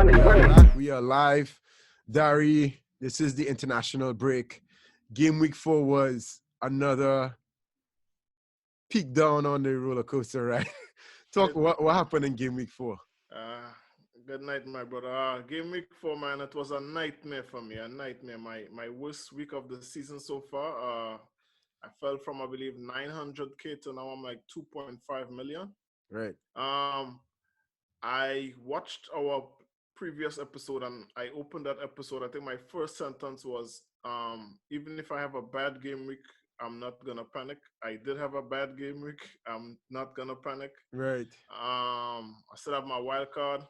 We are live. Dari, this is the international break. Game week 4 was another peak down on the roller coaster, right? Talk what happened in game week 4. Good night, my brother. Game week 4, man, it was a nightmare for me. A nightmare. My worst week of the season so far. I fell from, I believe, 900K to now I'm like 2.5 million. Right. I watched our previous episode and I opened that episode. I think my first sentence was, even if I have a bad game week, I'm not gonna panic. I did have a bad game week. I'm not gonna panic. Right. I still have my wild card.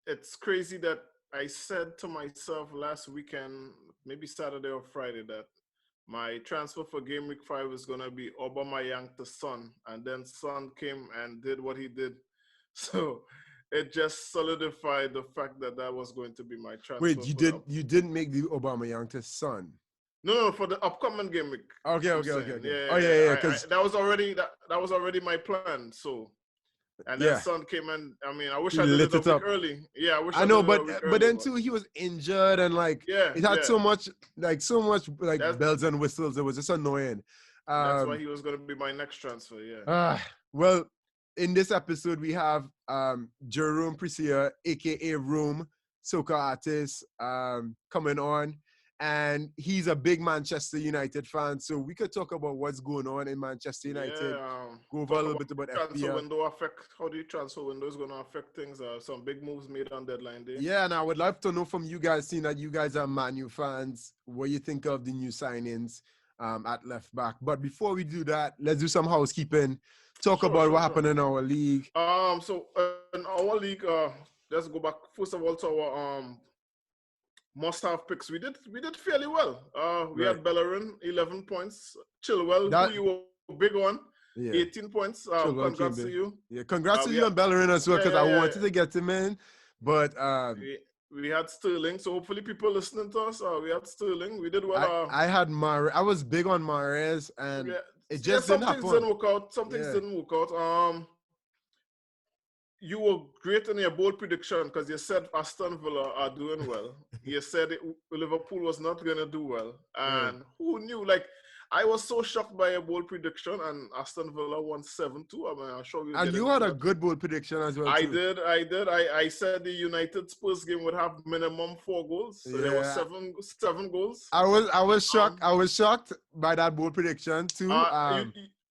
It's crazy that I said to myself last weekend, maybe Saturday or Friday, that my transfer for game week 5 is gonna be Aubameyang to Son, and then Son came and did what he did. So it just solidified the fact that was going to be my transfer. Wait, you didn't make the Aubameyang to Son? No, for the upcoming game week. Okay. Yeah. Because that was already my plan. So. And then Son came in. I mean, I wish I did it a week early. Yeah, I wish I know, but then too, he was injured and it had so much bells and whistles. It was just annoying. That's why he was going to be my next transfer. Yeah. Well, in this episode we have Jerome Prisia, aka Room, Soca artist, coming on. And he's a big Manchester United fan, so we could talk about what's going on in Manchester United. Go over a little bit about FPL. How the transfer window is going to affect things? Some big moves made on deadline day. Yeah, and I would love to know from you guys, seeing that you guys are Man U fans, what you think of the new signings at left back. But before we do that, let's do some housekeeping. Talk about what happened in our league. So in our league, let's go back first of all to our must-have picks. We did fairly well. We had Bellerin, 11 points. Chilwell, who you were big on, 18 points. Congrats to you. Yeah, congrats to you and Bellerin as well, because I wanted to get him in. But we had Sterling, so hopefully people listening to us, we had Sterling. We did well. I had Mahrez. I was big on Mahrez, and it just didn't happen. Some things didn't work out. You were great in your bold prediction because you said Aston Villa are doing well. You said Liverpool was not going to do well. And who knew? I was so shocked by a bold prediction, and Aston Villa won 7-2. I mean, I'm sure and you had a good bold prediction as well, I did. I said the United Spurs game would have minimum 4 goals. So there were 7 goals. I was shocked. I was shocked by that bold prediction too.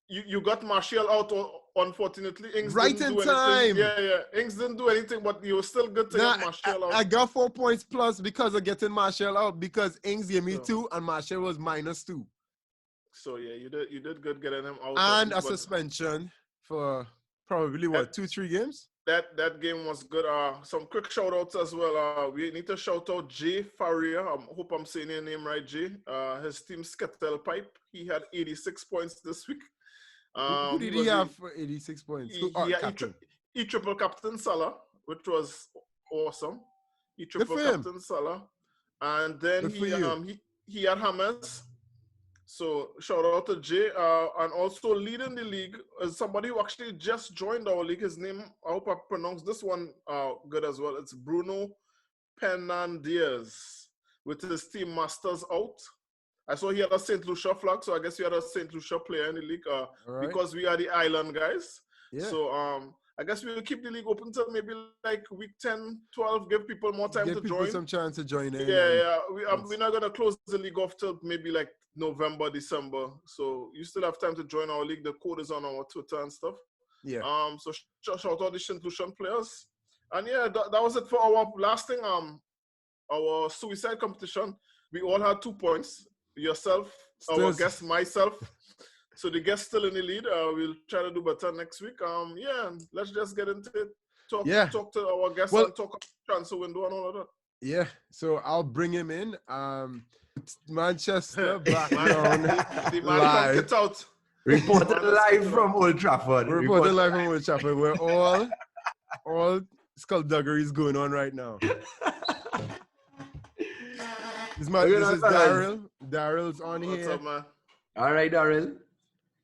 You got Martial out, unfortunately. Ings right didn't in do time. Yeah. Ings didn't do anything, but you were still good to get Martial out. I got 4 points plus because of getting Martial out, because Ings gave me 2 and Martial was -2. So yeah, you did good getting him out. And a suspension for probably 2-3 games. That game was good. Some quick shout outs as well. We need to shout out Jay Faria. I hope I'm saying your name right, Jay. His team Skettle Pipe. He had 86 points this week. Who did he have for 86 points? He triple captain Salah, which was awesome. He triple captain Salah, and then he had James. So shout out to Jay, and also leading the league is somebody who actually just joined our league. His name, I hope I pronounced this one good as well. It's Bruno Penandias with his team Masters out. I saw he had a St. Lucia flag, so I guess we had a St. Lucia player in the league because we are the island guys. Yeah. So I guess we'll keep the league open till maybe week 10, 12, give people more time to join. Give people some chance to join in. Yeah. We're not going to close the league off till maybe November, December. So you still have time to join our league. The code is on our Twitter and stuff. Yeah. So shout out the St. Lucian players. And yeah, that was it for our last thing. Our suicide competition. We all had 2 points. Yourself, our guest, myself. So the guest still in the lead. We'll try to do better next week. Let's just get into it. Talk to our guest and talk about transfer window and all of that. Yeah, so I'll bring him in. Manchester background the man live. Out. Reported live from Old Trafford. Reported live from Old Trafford. Where all skullduggery is going on right now. This is Daryl. Daryl's on here. What's up, man? All right, Daryl.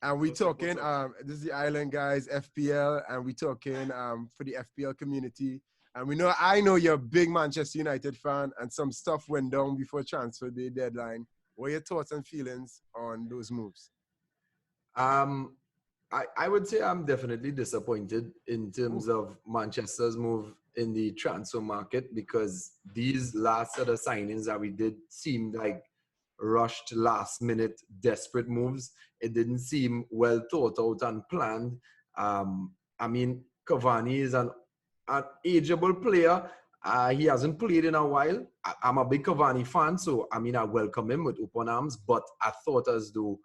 And we talking, this is the Island Guys FPL, and we talking for the FPL community. And I know you're a big Manchester United fan, and some stuff went down before transfer day deadline. What are your thoughts and feelings on those moves? I would say I'm definitely disappointed in terms of Manchester's move in the transfer market, because these last set of signings that we did seemed like rushed, last minute, desperate moves. It didn't seem well thought out and planned. I mean, Cavani is an ageable player. He hasn't played in a while. I'm a big Cavani fan, so I mean, I welcome him with open arms, but I thought as though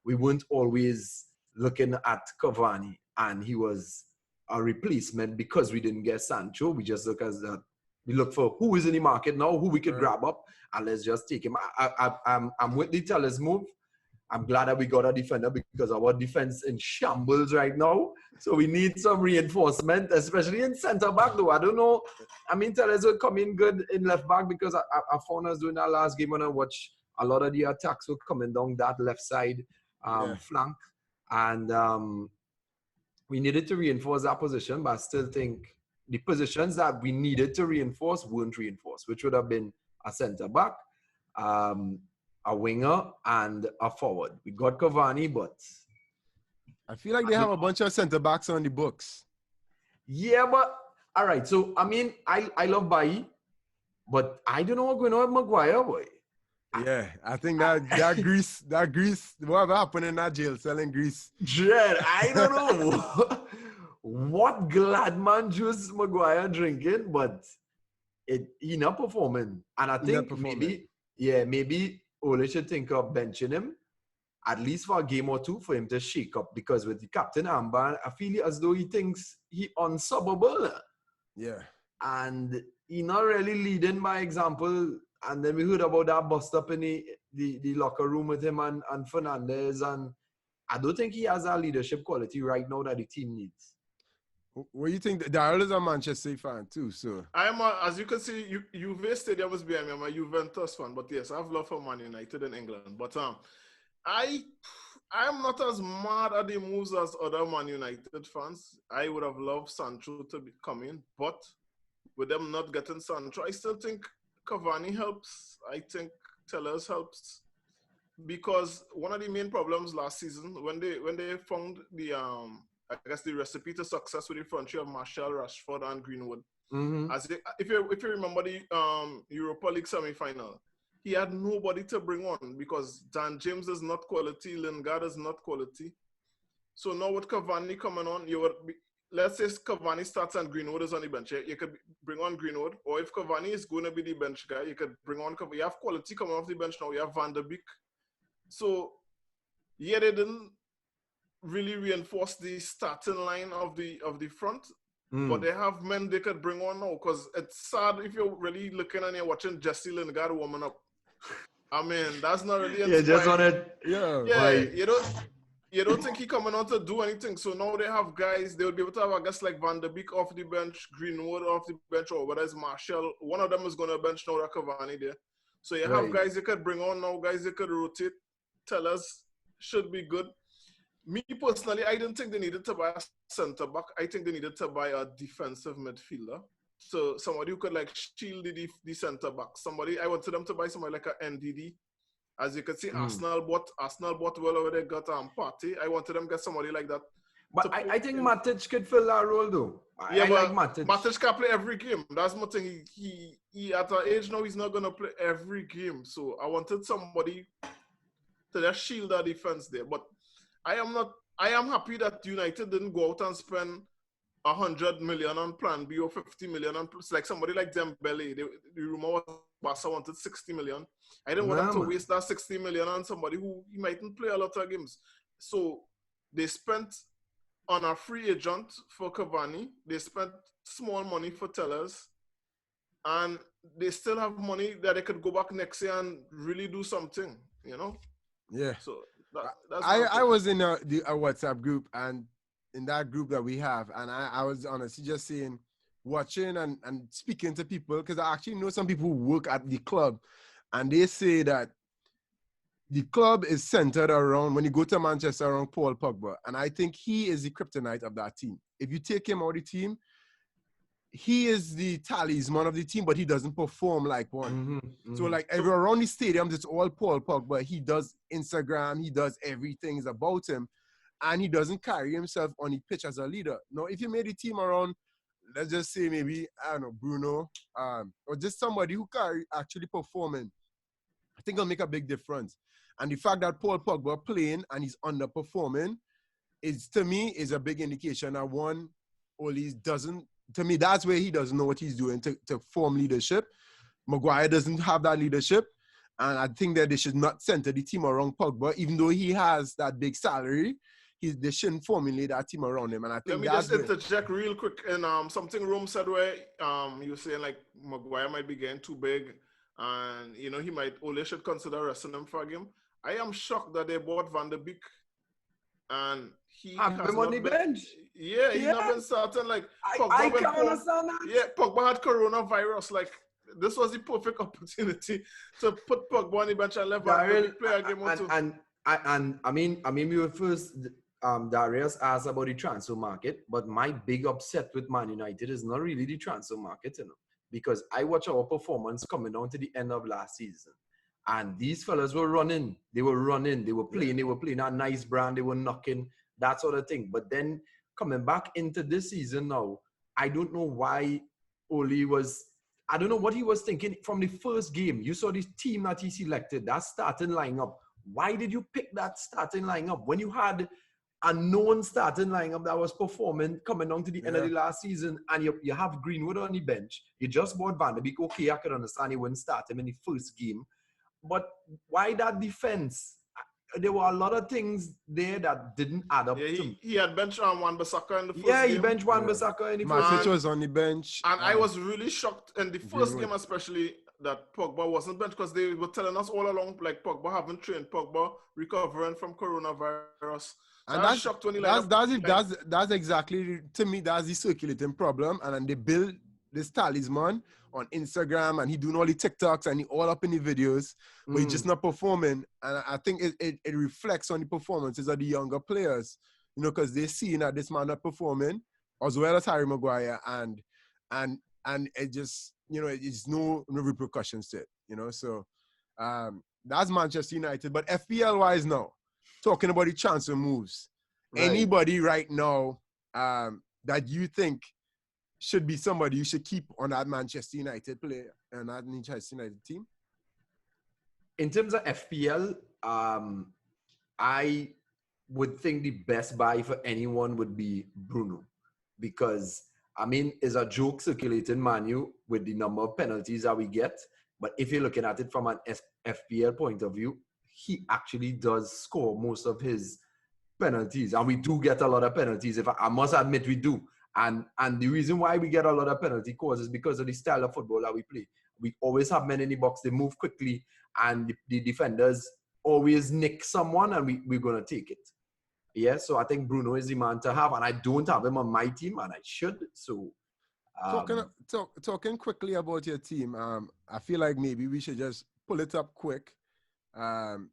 we weren't always looking at Cavani and he was a replacement because we didn't get Sancho. We just we look for who is in the market now, who we could grab up, and let's just take him. I'm with the Tellers move. I'm glad that we got a defender because our defense in shambles right now. So we need some reinforcement, especially in centre back though. I don't know. I mean, Tellers will come in good in left back because I found us doing that last game when I watched a lot of the attacks were coming down that left side flank. And we needed to reinforce that position, but I still think the positions that we needed to reinforce weren't reinforced, which would have been a centre-back, a winger, and a forward. We got Cavani, but... I feel like they have a bunch of centre-backs on the books. Yeah, but... All right, so, I mean, I love Bailly, but I don't know what's going on with Maguire, boy. Yeah, I think that grease, whatever happened in that jail, selling grease. Dread, I don't know what Gladman juice Maguire drinking, but he not performing. And I think maybe Ole should think of benching him, at least for a game or two, for him to shake up, because with the captain armband, I feel as though he thinks he unsubbable. Yeah. And he not really leading by example. And then we heard about that bust up in the locker room with him and Fernandez. And I don't think he has that leadership quality right now that the team needs. What do you think? Daryl is a Manchester fan too, so. As you can see, Juve Stadium is behind me. I'm a Juventus fan, but yes, I have love for Man United in England. But I'm not as mad at the moves as other Man United fans. I would have loved Sancho to come in, but with them not getting Sancho, I still think Cavani helps. I think Tellers helps, because one of the main problems last season when they found the I guess the recipe to success with the front three of Martial, Rashford, and Greenwood. Mm-hmm. If you remember the Europa League semi-final, he had nobody to bring on because Dan James is not quality, Lingard is not quality. So now with Cavani coming on, let's say Cavani starts and Greenwood is on the bench. You could bring on Greenwood, or if Cavani is going to be the bench guy, you could bring on Cavani. You have quality coming off the bench now. You have Van der Beek. So, yeah, they didn't really reinforce the starting line of the front, but they have men they could bring on now, because it's sad if you're really looking and you're watching Jesse Lingard warming up. I mean, that's not really inspiring. Yeah, just on it. Yeah, you don't think he's coming on to do anything. So now they have guys, they would be able to have a guys like Van der Beek off the bench, Greenwood off the bench, or whether it's Martial. One of them is going to bench now, that Cavani there. So you have guys you could bring on now, guys you could rotate. Tellers should be good. Me personally, I didn't think they needed to buy a centre-back. I think they needed to buy a defensive midfielder. So somebody who could like shield the centre-back. I wanted them to buy somebody like a NDD. As you can see, Arsenal bought well over there, got Partey. I wanted them to get somebody like that. But I think Matic could fill that role though. I like Matic. Matic can play every game. That's my thing. He at our age now, he's not going to play every game. So I wanted somebody to just shield our defense there. But I am happy that United didn't go out and spend 100 million on Plan B or 50 million on like somebody like Dembele. The rumor was Barca wanted 60 million. I didn't want them to waste that 60 million on somebody who he mightn't play a lot of games. So they spent on a free agent for Cavani. They spent small money for Tellers. And they still have money that they could go back next year and really do something, you know? Yeah. So that's I was in a WhatsApp group, and in that group that we have, and I was honestly just saying, watching and speaking to people, because I actually know some people who work at the club, and they say that the club is centered around, when you go to Manchester, around Paul Pogba, and I think he is the kryptonite of that team. If you take him out of the team, he is the talisman of the team, but he doesn't perform like one. So like So- around the stadiums, it's all Paul Pogba. He does Instagram, he does everything is about him, and he doesn't carry himself on the pitch as a leader. Now, if you made the team around, let's just say maybe, I don't know, Bruno, or just somebody who can actually performing, I think it'll make a big difference. And the fact that Paul Pogba playing and he's underperforming is, to me, is a big indication that one, Ole doesn't, to me, that's where he doesn't know what he's doing to form leadership. Maguire doesn't have that leadership. And I think that they should not center the team around Pogba, even though he has that big salary. They shouldn't formulate that team around him. And I think Let me just interject real quick. And something Rome said where you were saying like Maguire might be getting too big, and you know Ole should consider resting him for a game. I am shocked that they bought Van der Beek, and he has him on the bench. Yeah, he's not been starting. Like I can't understand that. Yeah, Pogba had coronavirus. Like this was the perfect opportunity to put Pogba on the bench and let Van der Beek play a game or two. And I mean, we were first. Darius asked about the transfer market, but my big upset with Man United is not really the transfer market, you know, because I watch our performance coming down to the end of last season, and these fellas were running, they were playing a nice brand, they were knocking, that sort of thing. But then coming back into this season now, I don't know why Ole was, I don't know what he was thinking from the first game. You saw this team that he selected, that starting lineup. Why did you pick that starting lineup when you had a known starting lineup that was performing coming down to the end of the last season, and you have Greenwood on the bench? You just bought Van der Beek. Okay, I could understand he wouldn't start him in the first game, but why that defense? There were a lot of things there that didn't add up. He had benched Wan-Bissaka in the first game. Yeah, he benched Wan-Bissaka in the first game. Matic was on the bench. And I was really shocked in the first game especially that Pogba wasn't benched, because they were telling us all along like Pogba haven't trained, Pogba recovering from coronavirus. So and that's shocked when he that's exactly, to me, that's the circulating problem. And then they build this talisman on Instagram, and he doing all the TikToks and he all up in the videos, but he's just not performing. And I think it reflects on the performances of the younger players, you know, because they're seeing that this man not performing as well as Harry Maguire, and it just, you know, it's no repercussions to it, you know. So that's Manchester United. But FPL wise now, talking about the transfer moves, anybody right now that you think should be somebody you should keep on that Manchester United player and that Manchester United team? In terms of FPL, I would think the best buy for anyone would be Bruno, because I mean, it's a joke circulating Manu with the number of penalties that we get, but if you're looking at it from an FPL point of view, he actually does score most of his penalties, and we do get a lot of penalties. I must admit, we do. And the reason why we get a lot of penalty calls is because of the style of football that we play. We always have men in the box, they move quickly, and the defenders always nick someone, and we're going to take it. Yeah, so I think Bruno is the man to have, and I don't have him on my team, and I should. So, talking quickly about your team, I feel like maybe we should just pull it up quick, and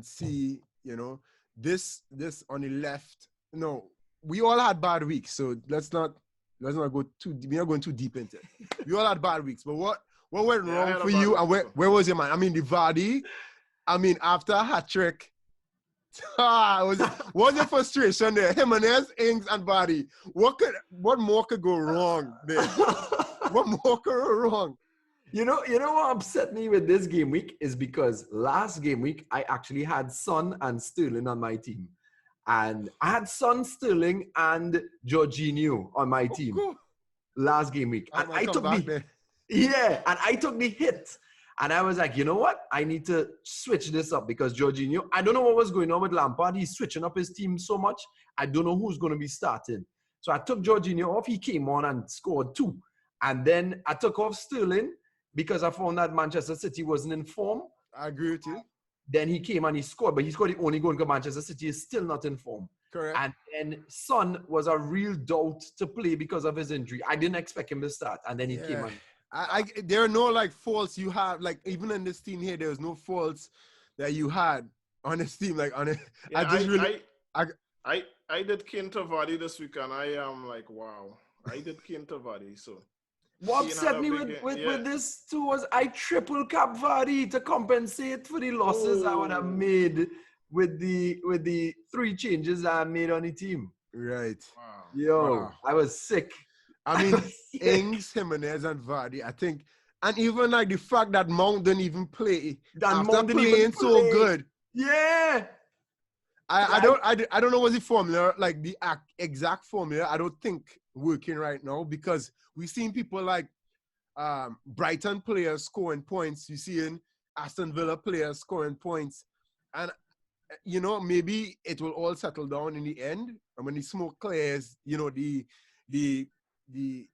see, you know, this on the left. No, we all had bad weeks, so let's not go too. We're not going too deep into it. We all had bad weeks, but what went wrong for you, and where was your man? I mean, the Vardy. I mean, after a hat trick. What's your frustration there? Jimenez, Ings, and Vardy. What more could go wrong there? What more could go wrong? You know what upset me with this game week is because last game week I actually had Son and Sterling on my team, and I had Son, Sterling, and Jorginho on my team last game week, and I took the hit. And I was like, you know what? I need to switch this up, because Jorginho, I don't know what was going on with Lampard. He's switching up his team so much. I don't know who's going to be starting. So I took Jorginho off. He came on and scored 2. And then I took off Sterling because I found that Manchester City wasn't in form. I agree with you. Then he came and he scored, but he scored the only goal because Manchester City is still not in form. Correct. And then Son was a real doubt to play because of his injury. I didn't expect him to start. And then he came on. There are no like faults you have, like even in this team here, there's no faults that you had on this team. Like on it, I did Kane to Vardy this week, and I am like, wow. I did Kane to Vardy, so. What Kane had upset a me big game. with this too was I triple cap Vardy to compensate for the losses I would have Oh. made with the 3 changes I made on the team. Right. Wow. Yo, Wow. I was sick. I mean, Ings, Jimenez, and Vardy, I think, and even like the fact that Mount didn't even play after Mount didn't playing even so play. good. Yeah. I don't know what's the formula, like the exact formula. I don't think working right now because we've seen people like Brighton players scoring points. You see in Aston Villa players scoring points, and you know maybe it will all settle down in the end. And when the smoke clears, you know the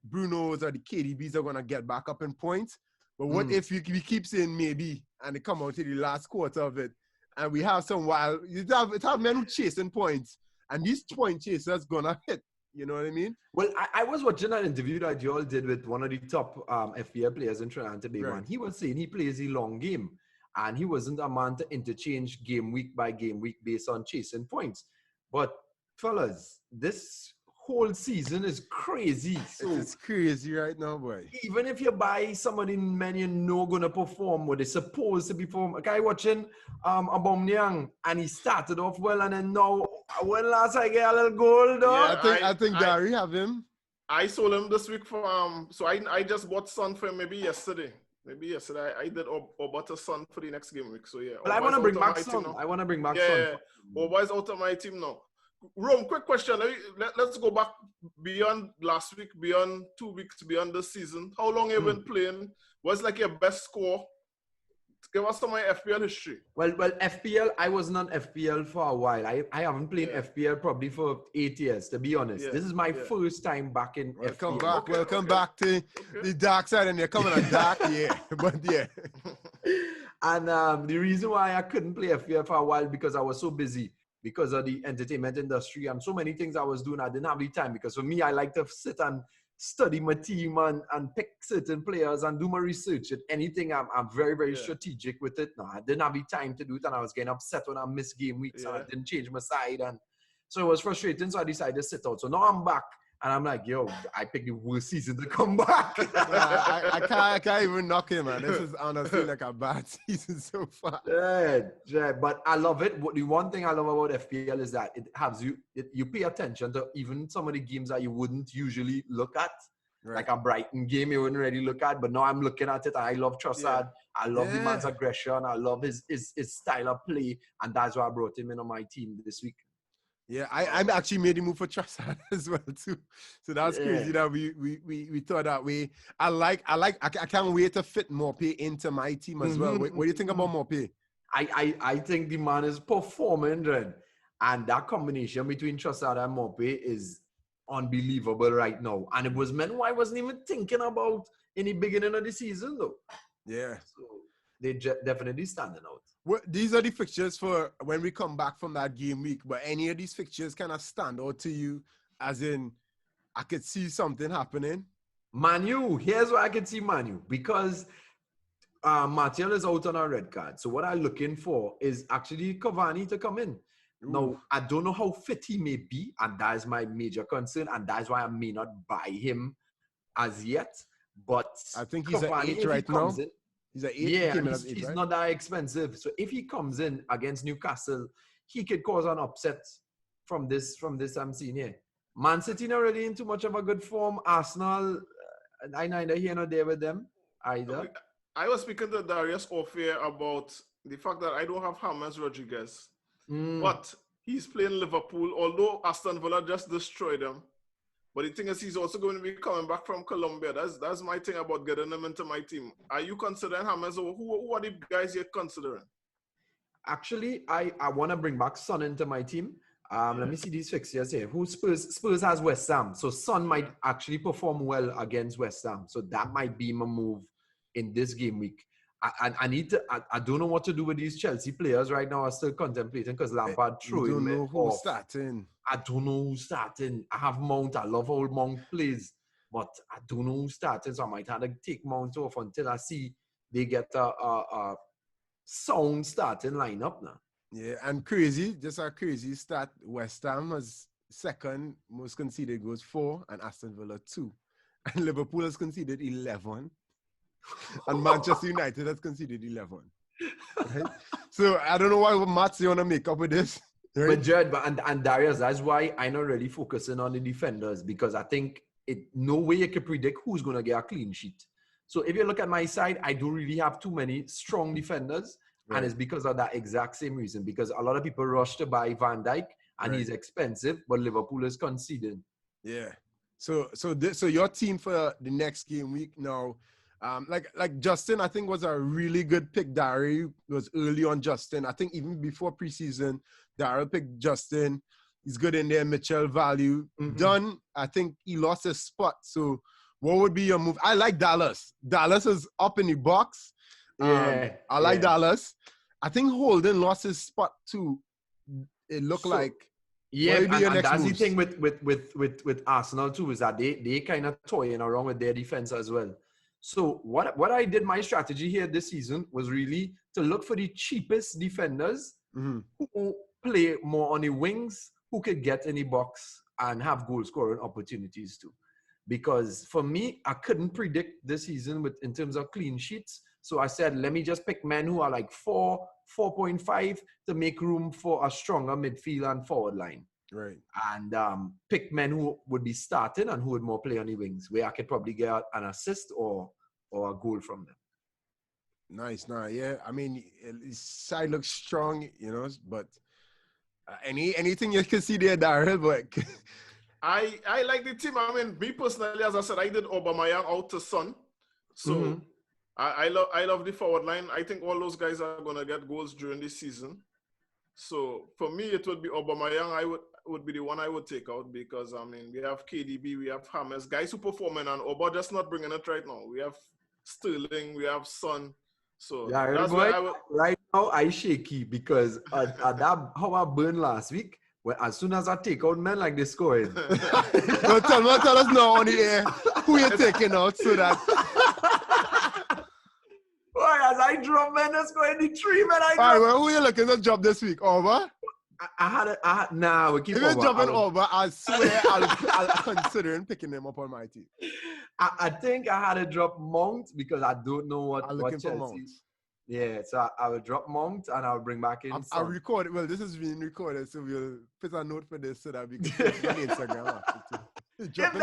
Brunos or the KDBs are gonna get back up in points. But what if we keep saying maybe and they come out to the last quarter of it? And we have some wild, it have men who chasing points, and these point chasers gonna hit. You know what I mean? Well, I was watching an interview that you all did with one of the top FPL players in Trinidad and Tobago, and he was saying he plays a long game, and he wasn't a man to interchange game week by game week based on chasing points. But fellas, this whole season is crazy. So It's crazy right now, boy. even if you buy somebody men you know gonna perform what they're supposed to perform. A guy watching Aubameyang and he started off well and then now when last I get a little goal though. Yeah, I think Gary have him. I sold him this week for so I just bought Son for him maybe yesterday. I did or bought a Son for the next game week. So yeah. But I want to bring back Son. I want to bring back Son. Yeah. Oba's out of my team now. Rome, quick question. Let's go back beyond last week, beyond 2 weeks, beyond this season. How long have you been playing? What's like your best score? Give us some of your FPL history. Well, FPL, I wasn't on FPL for a while. I haven't played FPL probably for 8 years, to be honest. This is my first time back in FPL. Welcome back to the dark side, and you're coming on dark, but yeah. And the reason why I couldn't play FPL for a while because I was so busy because of the entertainment industry and so many things I was doing. I didn't have the time because for me, I like to sit and study my team and pick certain players and do my research. At anything, I'm very, very strategic with it. No, I didn't have the time to do it, and I was getting upset when I missed game weeks and I didn't change my side. And so it was frustrating, so I decided to sit out. So now I'm back, and I'm like, yo, I picked the worst season to come back. I can't even knock him, man. This is honestly like a bad season so far. Yeah, but I love it. The one thing I love about FPL is that it has you pay attention to even some of the games that you wouldn't usually look at. Right. Like a Brighton game you wouldn't really look at, but now I'm looking at it. I love Trossard. I love the man's aggression. I love his style of play, and that's why I brought him in on my team this week. Yeah, I actually made a move for Trossard as well too. So that's crazy that we thought that way. I can't wait to fit Morpé into my team as well. What do you think about Morpé? I think the man is performing, and that combination between Trossard and Morpé is unbelievable right now. And it was men who I wasn't even thinking about in the beginning of the season though. Yeah. So they definitely standing out. Well, these are the fixtures for when we come back from that game week. But any of these fixtures kind of stand out to you, as in, I could see something happening? Manu, here's where I can see Manu, because Martial is out on a red card. So what I'm looking for is actually Cavani to come in. Ooh. Now, I don't know how fit he may be, and that is my major concern, and that's why I may not buy him as yet. But I think he's an 8 right now. He's an 8. Yeah, he's not that expensive. So if he comes in against Newcastle, he could cause an upset from this I'm seeing here. Man City not really in too much of a good form. Arsenal, I neither here nor there with them either. I was speaking to Darius off here about the fact that I don't have James Rodriguez. But he's playing Liverpool, although Aston Villa just destroyed them. But the thing is, he's also going to be coming back from Colombia. That's my thing about getting him into my team. Are you considering James, or who are the guys you're considering? Actually, I want to bring back Son into my team. Let me see these fixtures here. Spurs has West Ham. So Son might actually perform well against West Ham. So that might be my move in this game week. I need to. I don't know what to do with these Chelsea players right now. I'm still contemplating because Lampard threw him off. Don't know who's starting. I don't know who's starting. I have Mount. I love how Mount plays, but I don't know who's starting. So I might have to take Mount off until I see they get a sound starting lineup now. Yeah, and crazy, just a crazy start. West Ham has second most conceded goals 4 and Aston Villa 2. And Liverpool has conceded 11. And Manchester United has conceded 11. Right? So I don't know why maths you want to make up with this. Right? But Jared, and Darius, that's why I'm not really focusing on the defenders, because I think no way you can predict who's going to get a clean sheet. So if you look at my side, I don't really have too many strong defenders. Right. And it's because of that exact same reason, because a lot of people rush to buy Van Dijk and he's expensive, but Liverpool is conceding. Yeah. So your team for the next game week now, like Justin, I think was a really good pick. Dari was early on Justin. I think even before preseason, Dari picked Justin. He's good in there. Mitchell value. Dunn, I think he lost his spot. So what would be your move? I like Dallas. Dallas is up in the box. I like Dallas. I think Holden lost his spot too. It looked like. Yeah, and that's the thing with Arsenal too, is that they kind of toying around with their defense as well. So what I did, my strategy here this season was really to look for the cheapest defenders who play more on the wings, who could get in the box and have goal scoring opportunities too. Because for me, I couldn't predict this season in terms of clean sheets. So I said, let me just pick men who are like 4.5 to make room for a stronger midfield and forward line. Right. And pick men who would be starting and who would more play on the wings, where I could probably get an assist or a goal from them. Nice. Yeah. I mean, his side looks strong, but anything you can see there, Daryl, but... I like the team. I mean, me personally, as I said, I did Aubameyang out to Son. So I love the forward line. I think all those guys are going to get goals during this season. So for me, it would be Aubameyang. Would be the one I would take out, because, I mean, we have KDB, we have James, guys who performing, and Aubameyang just not bringing it right now. We have Sterling, we have Son. So that's why right now I shaky, because how I burned last week. Well, as soon as I take out men like this scoring. tell us now on the air who you're taking out, so that. Boy, as I drop men, that's going the 3 men. All right, well, who you looking to drop this week? Over? Nah, we keep over. If you're dropping over, I swear I'll consider picking them up on my team. I think I had to drop Mount, because I don't know what Chelsea. Mount. Yeah, so I will drop Mount and I'll bring back in. I'll record it. Well, this is being recorded, so we'll put a note for this so that we can put it on Instagram after too.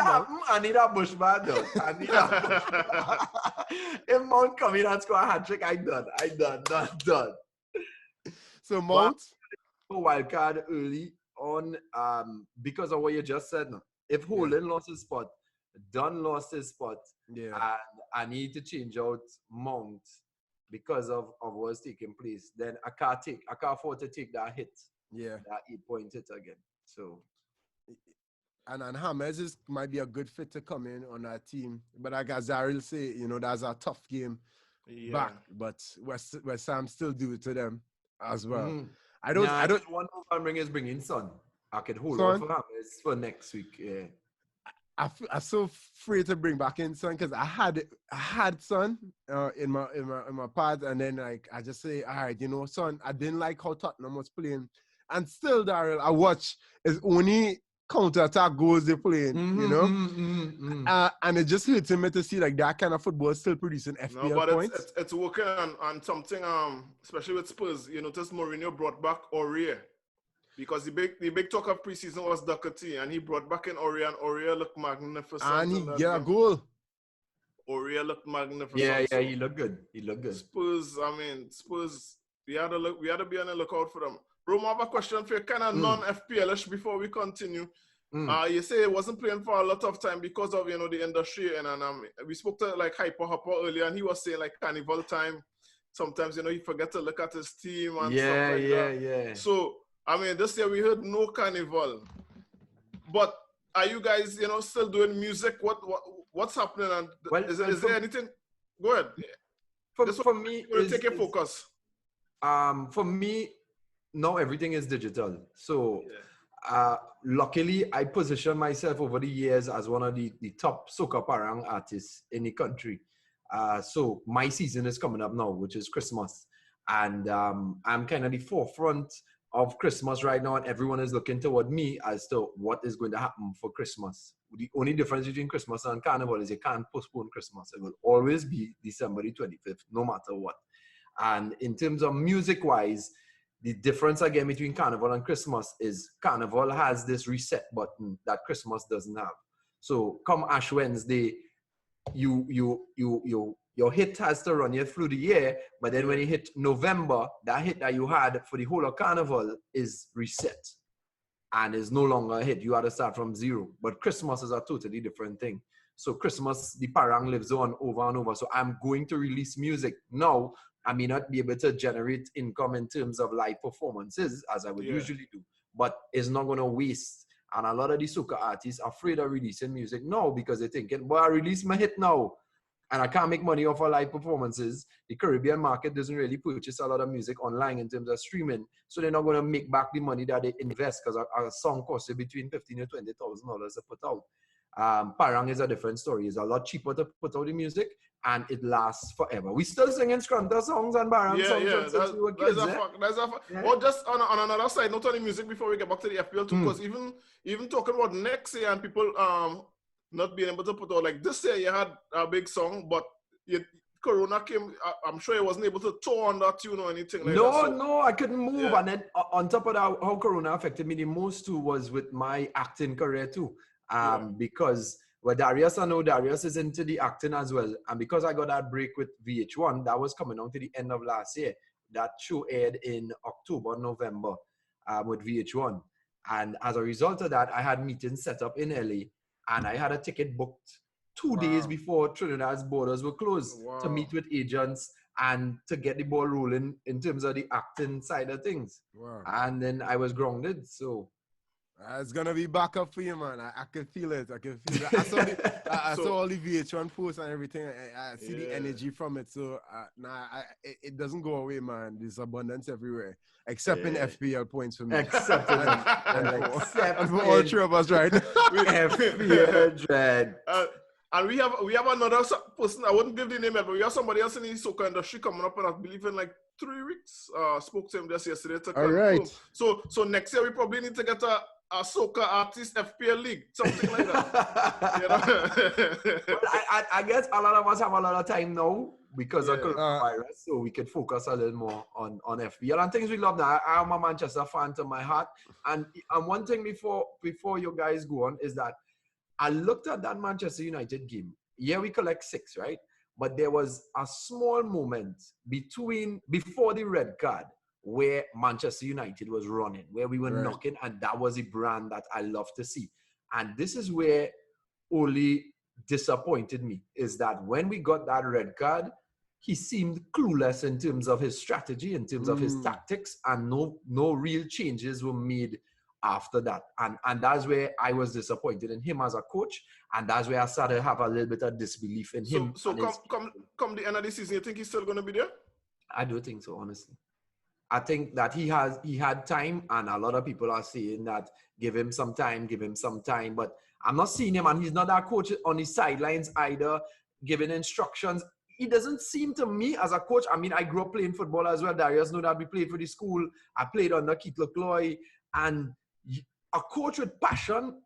I need a Bushman though. If Mount come in and score a hat-trick, I'm done. So Mount? Wildcard early on, because of what you just said now. If Holden lost his spot, Dunn lost his spot, and I need to change out Mount because of what's taking place, then I can't afford to take that hit. Yeah. That 8-point hit again. So and James might be a good fit to come in on that team. But like as Zaril say, that's a tough game back. But West Ham still do it to them as well. I don't one move I'm bringing Son. I could hold on for James for next week. Yeah. I'm so free to bring back in Son, because I had Son in my pod, and then I just say, all right, Son, I didn't like how Tottenham was playing, and still, Daryl, I watch is only counter-attack goals they're playing, and it just hurts me to see that kind of football still producing FPL points. It's working on something, especially with Spurs. You notice Mourinho brought back Aurier. Because the big talk of preseason was Doherty, and he brought back in Aurier, and Aurier looked magnificent. And he got a goal. Aurier looked magnificent. Yeah, he looked good. Spurs, we had to be on the lookout for them. Rome, I have a question for you, kind of non-FPL-ish before we continue. You say it wasn't playing for a lot of time because of, the industry, and we spoke to Hyper Hopper earlier, and he was saying carnival time. Sometimes, he forget to look at his team and stuff like that. Yeah. So, this year we heard no carnival, but are you guys, still doing music? What's happening? And is there anything? Go ahead. For me, take your focus. For me, now everything is digital. So, luckily, I position myself over the years as one of the top Soca parang artists in the country. So my season is coming up now, which is Christmas, and I'm kind of the forefront of Christmas right now, and everyone is looking toward me as to what is going to happen for Christmas. The only difference between Christmas and Carnival is you can't postpone Christmas. It will always be December the 25th, no matter what. And in terms of music-wise, the difference again between Carnival and Christmas is Carnival has this reset button that Christmas doesn't have. So come Ash Wednesday, your hit has to run you through the year, but then when you hit November, that hit that you had for the whole of Carnival is reset and is no longer a hit. You had to start from zero. But Christmas is a totally different thing. So Christmas, the parang lives on over and over. So I'm going to release music now. I may not be able to generate income in terms of live performances as I would usually do, but it's not going to waste. And a lot of these soca artists are afraid of releasing music now because they're thinking, well, I release my hit now and I can't make money off of live performances. The Caribbean market doesn't really purchase a lot of music online in terms of streaming. So they're not going to make back the money that they invest because a song costs you between $15,000 to $20,000 to put out. Parang is a different story. It's a lot cheaper to put out the music and it lasts forever. We still singing Scrunta songs and Parang songs since we were kids. Or just on another side, not only music before we get back to the FPL too, because even talking about next year and people not being able to put out, like this year you had a big song, but Corona came, I'm sure he wasn't able to tour on that tune or anything like that. No, I couldn't move. Yeah. And then on top of that, how Corona affected me the most too was with my acting career too. Because Darius, I know Darius is into the acting as well. And because I got that break with VH1, that was coming on to the end of last year. That show aired in October, November with VH1. And as a result of that, I had meetings set up in LA and I had a ticket booked 2 days before Trinidad's borders were closed to meet with agents and to get the ball rolling in terms of the acting side of things. And then I was grounded, so... it's gonna be back up for you, man. I can feel it. I saw all the VH1 posts and everything. I see the energy from it. So it doesn't go away, man. There's abundance everywhere, except in FPL points for me. Except and for all three of us, right? FPL dread. And we have another person. I wouldn't give the name, but we have somebody else in the soca industry coming up, and I believe in like 3 weeks. Spoke to him just yesterday. All right. So next year we probably need to get a soca artist FPL league, something like that. You know? I guess a lot of us have a lot of time now because of coronavirus, so we could focus a little more on FPL and things we love now. I am a Manchester fan to my heart, and one thing before you guys go on is that I looked at that Manchester United game. Yeah, we collect 6, right? But there was a small moment before the red card where Manchester United was running, where we were knocking, and that was a brand that I love to see. And this is where Ole disappointed me, is that when we got that red card, he seemed clueless in terms of his strategy, in terms of his tactics, and no real changes were made after that. And that's where I was disappointed in him as a coach, and that's where I started to have a little bit of disbelief in him. So come the end of the season, you think he's still going to be there? I don't think so, honestly. I think that he had time, and a lot of people are saying that give him some time, but I'm not seeing him, and he's not that coach on his sidelines either, giving instructions. He doesn't seem to me as a coach. I mean, I grew up playing football as well. Darius know that we played for the school. I played under Keith Lecloy, and a coach with passion,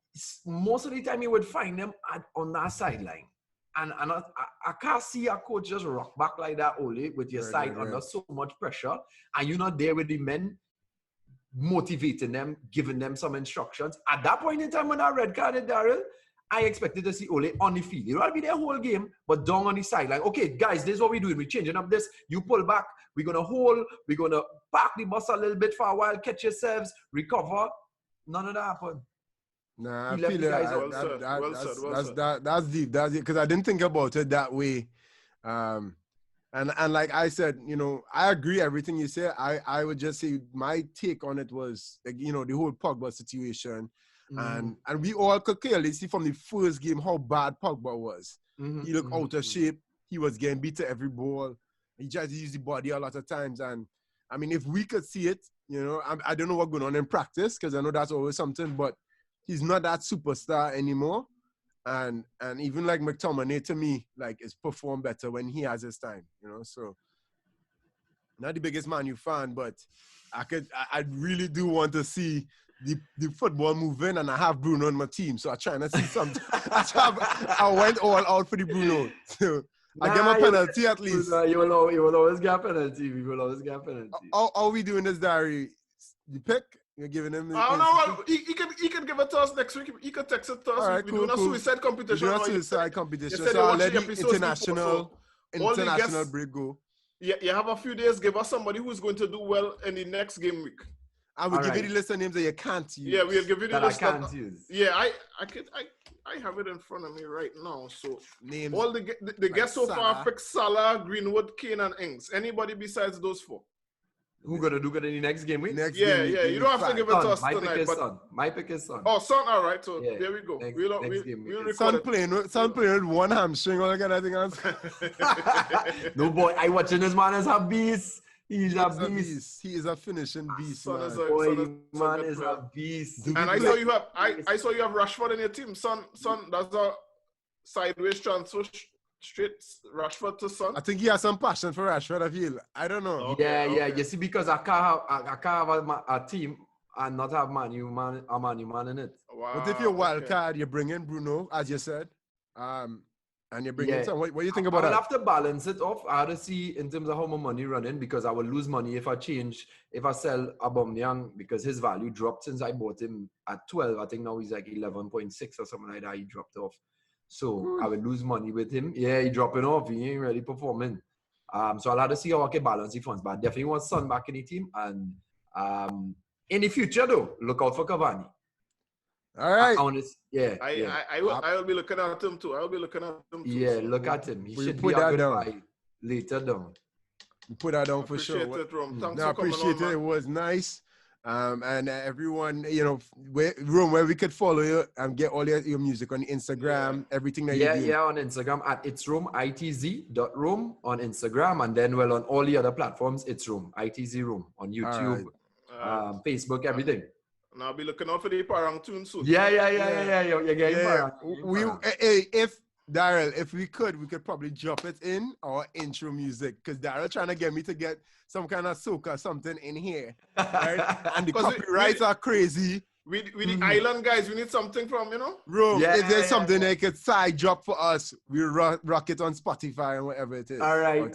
most of the time you would find them on that sideline. And I can't see a coach just rock back like that, Ole, with your side under so much pressure, and you're not there with the men, motivating them, giving them some instructions. At that point in time when that red card hit Daryl, I expected to see Ole on the field. He would be there whole game, but down on the sideline. Okay, guys, this is what we're doing. We're changing up this. You pull back. We're going to hold. We're going to park the bus a little bit for a while, catch yourselves, recover. None of that happened. Nah, I feel that's deep. That's deep because I didn't think about it that way. And like I said, you know, I agree everything you said. I would just say my take on it was like, you know, the whole Pogba situation. And we all could clearly see from the first game how bad Pogba was. He looked out of shape. He was getting beat to every ball. He just used the body a lot of times. And I mean, if we could see it, you know, I don't know what's going on in practice because I know that's always something, but he's not that superstar anymore. And even like McTominay, to me, like, is performed better when he has his time, you know, so. not the biggest Man U fan, but I really do want to see the football moving, and I have Bruno on my team, so I'm trying to see something. I went all out for the Bruno. So I give him a penalty at least. You will always get a penalty. We will always get a penalty. How are we doing this, Diary? The pick? You're giving him. I don't know. Well, he can give it to us next week. He can text it to us. Right, We're doing a suicide competition. We're doing a suicide competition. So I'll let the international break go. Yeah, you have a few days. Give us somebody who's going to do well in the next game week. I will give you the list of names that you can't use. Yeah, we'll give you the list I can't use. Yeah, I have it in front of me right now. So names. All the guests so far picked Salah, Greenwood, Kane, and Ings. Anybody besides those four? Who gonna do good in the next game week? Next yeah, game yeah. You don't have to give it to us tonight. My pick is Son. Oh, Son. All right. So yeah, there we go. We'll Son playing with one hamstring. All that thing else. No boy, I watching this man as a beast. He's a beast. He is a finishing beast. Son man is a beast. And I saw you have Rashford in your team. Son, that's a sideways transfer. Straight Rashford to Son. I think he has some passion for Rashford. I feel. I don't know. Okay. You see, because I can't have a team and not have a Man U man in it. Wow. But if you're wildcard, you bring in Bruno, as you said, and you bring in Son. What do you think about that? I'll have to balance it off. I have to see in terms of how my money running, because I will lose money if I sell Aubameyang, because his value dropped since I bought him at 12. I think now he's like 11.6 or something like that. He dropped off. So I will lose money with him. Yeah, he dropping off. He ain't really performing. So I'll have to see how I can balance the funds. But I definitely want Son back in the team. And in the future, though, look out for Cavani. All right. I will be looking at him too. Yeah, look at him. He should be a good guy later down. Put that down for sure. Thanks I appreciate it. It was nice. And everyone, where we could follow you and get all your music on Instagram, everything that you do. Yeah, on Instagram at It's Room, itz.room on Instagram, and then on all the other platforms, It's Room, ITZ Room on YouTube, Facebook, everything. And I'll be looking out for the Parang tune soon. Yeah. You're getting Parang. If Daryl, if we could probably drop it in our intro music, because Daryl trying to get me to get some kind of soca something in here, right? And the copyrights are crazy. We the island guys, we need something from, Room. If there's something they could side drop for us, we'll rock it on Spotify and whatever it is. All right.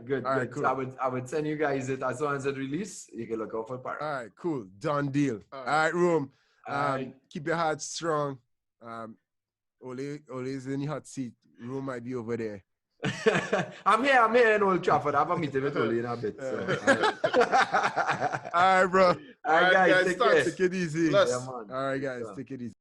Good. Cool. So I would send you guys it as soon as it release. You can look out for Parang. All right, cool. Done deal. All right, Room. Keep your heart strong. Ole's in the hot seat. Room might be over there. I'm here in Old Trafford. I have a meeting with Ole in a bit. So. All right, bro. All right, guys. Take it easy. Yeah, man. All right, guys. Take it easy.